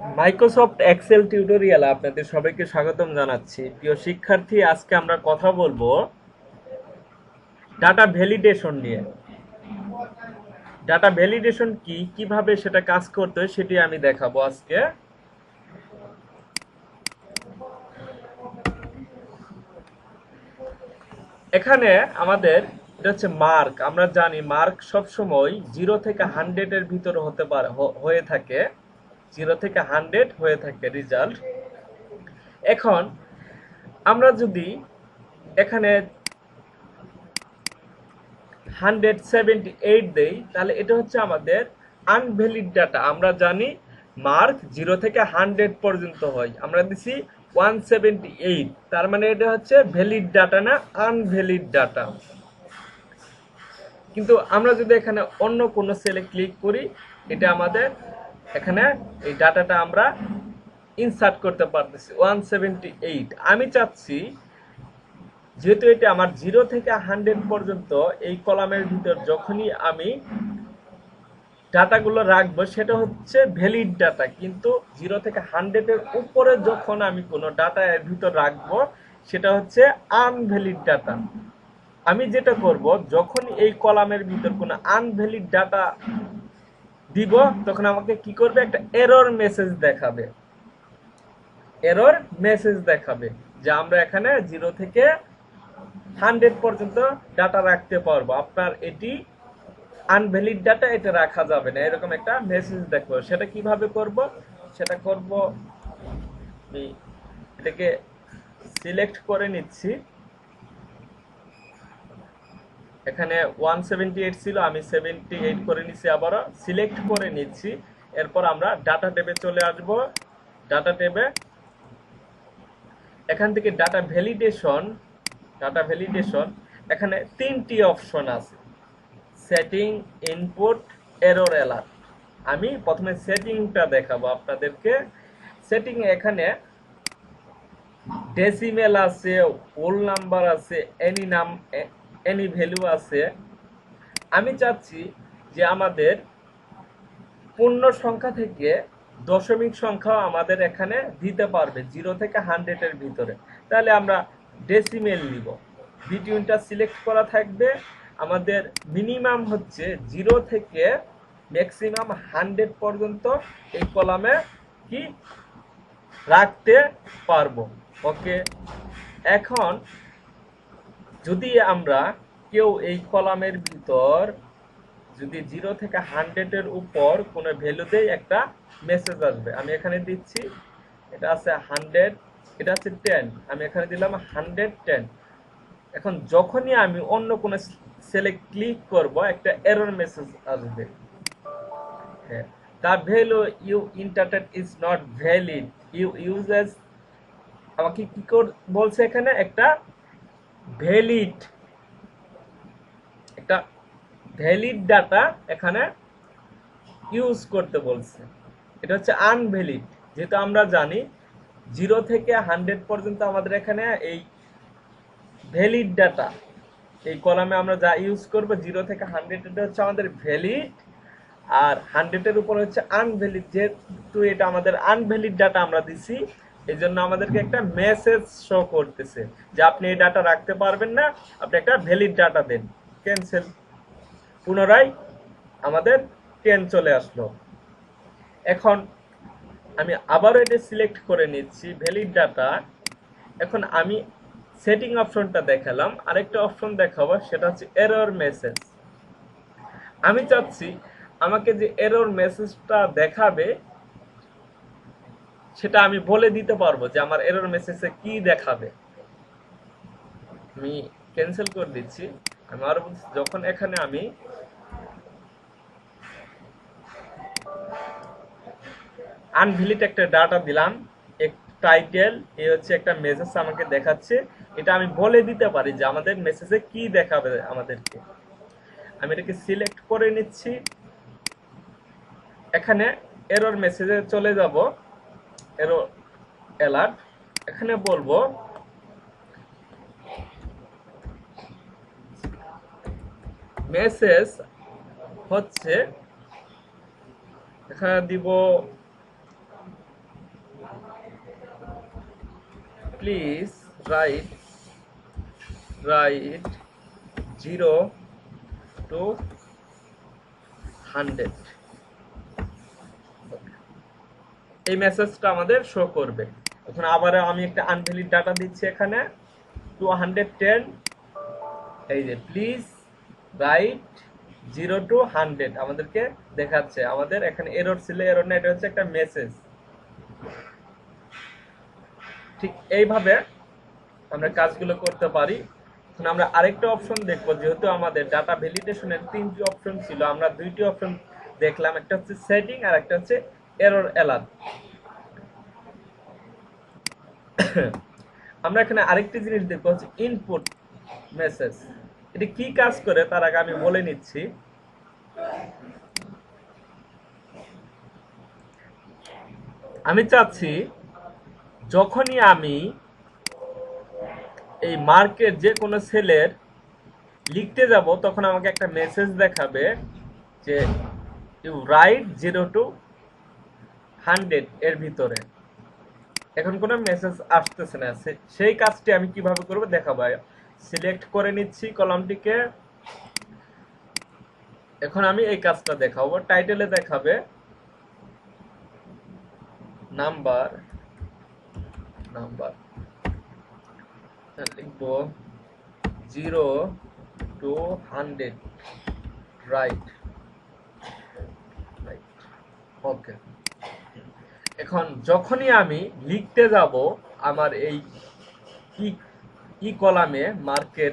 Microsoft Excel টিউটোরিয়ালে আপনাদের সবাইকে স্বাগতম জানাচ্ছি। প্রিয় শিক্ষার্থী, আজকে আমরা কথা বলবো ডাটা ভ্যালিডেশন নিয়ে। ডাটা ভ্যালিডেশন কি, কিভাবে সেটা কাজ করতে হয় সেটি আমি দেখাবো আজকে। এখানে আমাদের এটা হচ্ছে মার্ক। আমরা জানি মার্ক সবসময় 0 থেকে 100 এর ভিতরে হতে পারে, হয়ে থাকে। 0 থেকে 100 হয়ে থাকে রেজাল্ট। এখন আমরা যদি এখানে 178 দেই, তাহলে এটা হচ্ছে আমাদের আনভ্যালিড ডাটা। আমরা জানি মার্ক 0 থেকে 100 পর্যন্ত হয়, আমরা দিছি 178, তার মানে এটা হচ্ছে ভ্যালিড ডাটা না আনভ্যালিড ডাটা। কিন্তু আমরা যদি এখানে অন্য কোনো সেলে ক্লিক করি, এটা আমাদের এখানে এই ডাটাটা আমরা ইনসার্ট করতে পারতেছি 178। আমি চাচ্ছি যেহেতু এটা আমার 0 থেকে 100 পর্যন্ত এই কলামের ভিতর যখনই আমি ডাটাগুলো রাখবো সেটা হচ্ছে ভ্যালিড ডাটা, কিন্তু 0 থেকে 100 এর উপরে যখন আমি কোনো ডাটা এর ভিতর রাখবো সেটা হচ্ছে আনভ্যালিড ডাটা। আমি যেটা করব, যখন এই কলামের ভিতর কোনো আনভ্যালিড ডাটা দিব তখন আমাকে কি করবে, একটা এরর মেসেজ দেখাবে। এরর মেসেজ দেখাবে যে আমরা এখানে 0 থেকে 100 পর্যন্ত ডাটা রাখতে পারবো, আপনার এটি আনভ্যালিড ডাটা, এটা রাখা যাবে না, এরকম একটা মেসেজ দেখবো। সেটা কিভাবে করব, সেটা করব আমি এটাকে সিলেক্ট করে নিচ্ছি। এখানে 178 ছিল, আমি 78 করে নিচ্ছি, আবারও সিলেক্ট করে নিচ্ছি। এরপর আমরা ডাটা ট্যাবে চলে আসব। ডাটা ট্যাবে এখান থেকে ডাটা ভ্যালিডেশন এখানে 3টি অপশন আছে: সেটিং, ইনপুট, এরর অ্যালার্ট। আমি প্রথমে সেটিংটা দেখাবো আপনাদেরকে। সেটিং এখানে ডেসিমেল আছে, হোল নাম্বার আছে, এনি ভ্যালু আছে। আমি চাচ্ছি যে আমাদের পূর্ণ সংখ্যা থেকে দশমিক সংখ্যা আমাদের এখানে দিতে পারবে 0 থেকে 100 এর ভিতরে, তাহলে আমরা ডেসিমেল নিব। বিটুইনটা সিলেক্ট করা থাকবে। আমাদের মিনিমাম হচ্ছে 0 থেকে ম্যাক্সিমাম 100 পর্যন্ত এই কলামে কি রাখতে পারবো। ওকে, এখন যদি আমরা কেউ এই কলামের ভিতর যদি 0 থেকে 100 এর উপর কোনো ভ্যালু দেই, একটা মেসেজ আসবে। আমি এখানে দিচ্ছি, এটা আছে 100, এটা আছে 10, আমি এখানে দিলাম 110। এখন যখনই আমি অন্য কোনো সেলে ক্লিক করব, একটা এরর মেসেজ আসবে। হ্যাঁ, the value you entered is not valid, you uses, আমাকে কি বলছে এখানে, একটা ভ্যালিড একটা ভ্যালিড ডাটা এখানে ইউজ করতে বলছে। এটা হচ্ছে আনভ্যালিড, যেহেতু আমরা জানি 0 থেকে 100 পর্যন্ত আমাদের এখানে এই ভ্যালিড ডাটা, এই কলামে আমরা যা ইউজ করব 0 থেকে 100 এটা হচ্ছে আমাদের ভ্যালিড, আর 100 এর উপর হচ্ছে আনভ্যালিড। যেহেতু এটা আমাদের আনভ্যালিড ডাটা আমরা দিছি, এই জন্য আমাদেরকে একটা মেসেজ শো করতেছে যে আপনি এই ডাটা রাখতে পারবেন না, আপনি একটা ভ্যালিড ডাটা দেন। ক্যান্সেল। পুনরায় আমাদের 10 চলে আসলো। এখন আমি আবারও এটা সিলেক্ট করে নিচ্ছি ভ্যালিড ডাটা। এখন আমি সেটিং অপশনটা দেখালাম, আরেকটা অপশন দেখাবো, সেটা হচ্ছে এরর মেসেজ। আমি চাচ্ছি আমাকে যে এরর মেসেজটা দেখাবে সেটা আমি বলে দিতে পারবো যে আমার এরর মেসেজে কি দেখাবে। আমি ক্যান্সেল করে দিচ্ছি। আমি আরো বলছি, যখন এখানে আমি আনভ্যালিড একটা ডাটা দিলাম, এক টাইটেল, এই হচ্ছে একটা মেসেজ আমাকে দেখাচ্ছে, এটা আমি বলে দিতে পারি যে আমাদের মেসেজে কি দেখাবে আমাদেরকে। আমি এটাকে সিলেক্ট করে নিচ্ছি। এখানে এরর মেসেজে চলে যাব, এরর অ্যালার্ট। এখানে বলবো মেসেজ হচ্ছে, এখানে দিব প্লিজ রাইট 0 to 100। এই মেসেজটা আমাদের শো করবে। এখন আবার আমি একটা আনভ্যালিড ডাটা দিচ্ছি এখানে 210। এই যে প্লিজ রাইট 0 to 100 আমাদেরকে দেখাচ্ছে। আমাদের এখানে এরর ছিল, এরর না, এটা হচ্ছে একটা মেসেজ। ঠিক এইভাবে আমরা কাজগুলো করতে পারি। এখন আমরা আরেকটা অপশন দেখবো। যেহেতু আমাদের ডাটা ভ্যালিডেশনের 3টি অপশন ছিল, আমরা 2টি অপশন দেখলাম, একটা হচ্ছে সেটিং আর একটা হচ্ছে এরর অ্যালার্ট। আমরা এখানে আরেকটি জিনিস দেখবো হচ্ছে ইনপুট মেসেজ। এটি কি কাজ করে তার আগে আমি বলে নিচ্ছি। আমি চাচ্ছি যখনই আমি এই মার্কেট যে কোনো সেলের লিখতে যাব তখন আমাকে একটা মেসেজ দেখাবে যে ইউ রাইট 0 to 100 এর ভিতরে। এখন কোনো মেসেজ আসতেছে না। সেই কাজটি আমি কিভাবে করব দেখাবো। সিলেক্ট করে নিচ্ছি কলামটিকে। এখন আমি এই কাজটা দেখাবো। টাইটেলে দেখাবে নাম্বার লিখবো 0 to 100 রাইট। ওকে। এখন যখনই আমি লিখতে যাব আমার এই কলামে, মার্কের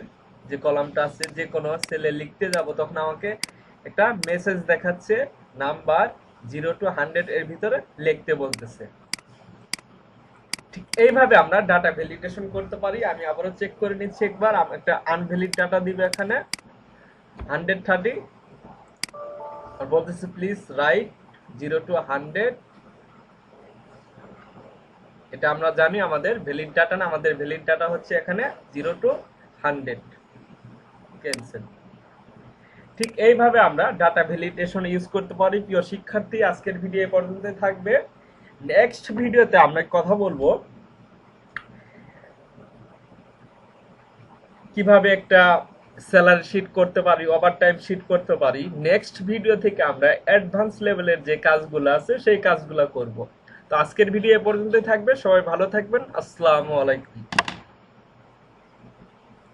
যে কলামটা আছে, যে কোনো সেলে লিখতে যাব, তখন আমাকে একটা মেসেজ দেখাচ্ছে নাম্বার 0 to 100 এর ভিতরে লিখতে বলতেছে। ঠিক এইভাবে আমরা ডাটা ভ্যালিডেশন করতে পারি। আমি আবারও চেক করে নিচ্ছি একবার। একটা আনভ্যালিড ডাটা দিবে এখানে 130 আর বলতেছে প্লিজ রাইট 0 to 100। এটা আমরা জানি আমাদের ভ্যালিড ডাটা না, আমাদের ভ্যালিড ডাটা হচ্ছে এখানে 0 to 100। ক্যান্সেল। ঠিক এইভাবে আমরা ডাটা ভ্যালিডেশন ইউজ করতে পারি। প্রিয় শিক্ষার্থী, আজকের ভিডিও এই পর্যন্তই থাকবে। নেক্সট ভিডিওতে আমরা কথা বলবো কিভাবে একটা স্যালারি শিট করতে পারি, ওভারটাইম শিট করতে পারি। নেক্সট ভিডিও থেকে আমরা অ্যাডভান্স লেভেলের যে কাজগুলো আছে সেই কাজগুলো করব। তো আজকের ভিডিও এ পর্যন্তই থাকবে। সবাই ভালো থাকবেন। আসসালামু আলাইকুম।